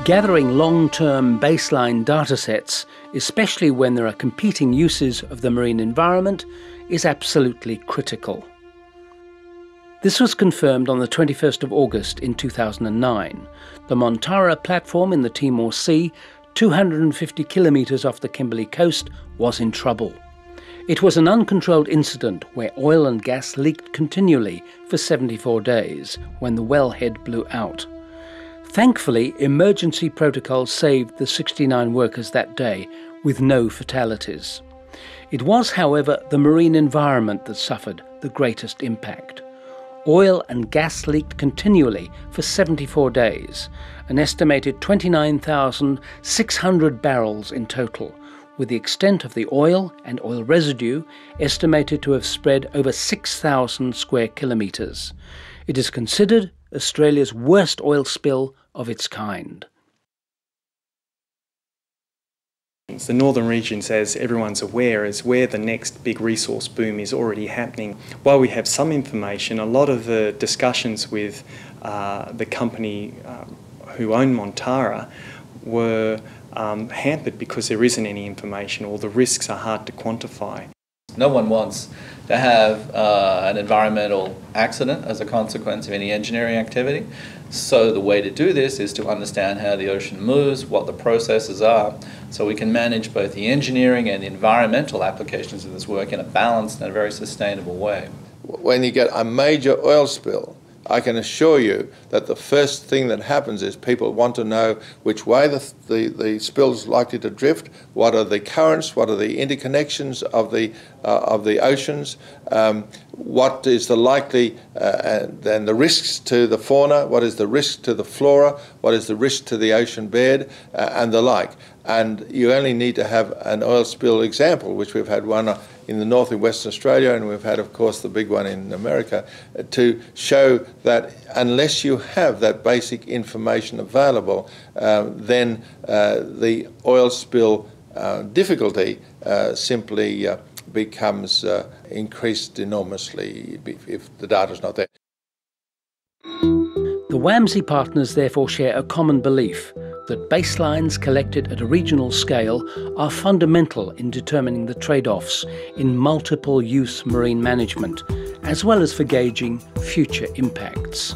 Gathering long-term baseline datasets, especially when there are competing uses of the marine environment, is absolutely critical. This was confirmed on the 21st of August in 2009. The Montara platform in the Timor Sea, 250 kilometres off the Kimberley coast, was in trouble. It was an uncontrolled incident where oil and gas leaked continually for 74 days when the wellhead blew out. Thankfully, emergency protocols saved the 69 workers that day with no fatalities. It was, however, the marine environment that suffered the greatest impact. Oil and gas leaked continually for 74 days, an estimated 29,600 barrels in total, with the extent of the oil and oil residue estimated to have spread over 6,000 square kilometres. It is considered Australia's worst oil spill of its kind. The northern regions, as everyone's aware, is where the next big resource boom is already happening. While we have some information, a lot of the discussions with the company who own Montara were hampered because there isn't any information or the risks are hard to quantify. No one wants to have an environmental accident as a consequence of any engineering activity. So the way to do this is to understand how the ocean moves, what the processes are, so we can manage both the engineering and the environmental applications of this work in a balanced and a very sustainable way. When you get a major oil spill, I can assure you that the first thing that happens is people want to know which way the spill is likely to drift, what are the currents, what are the interconnections of the oceans, what is the likely and then the risks to the fauna, what is the risk to the flora, what is the risk to the ocean bed, and the like. And you only need to have an oil spill example, which we've had one in the north in Western Australia, and we've had, of course, the big one in America, to show that unless you have that basic information available, then the oil spill difficulty simply becomes increased enormously if the data's not there. The WAMSI partners therefore share a common belief that baselines collected at a regional scale are fundamental in determining the trade-offs in multiple-use marine management, as well as for gauging future impacts.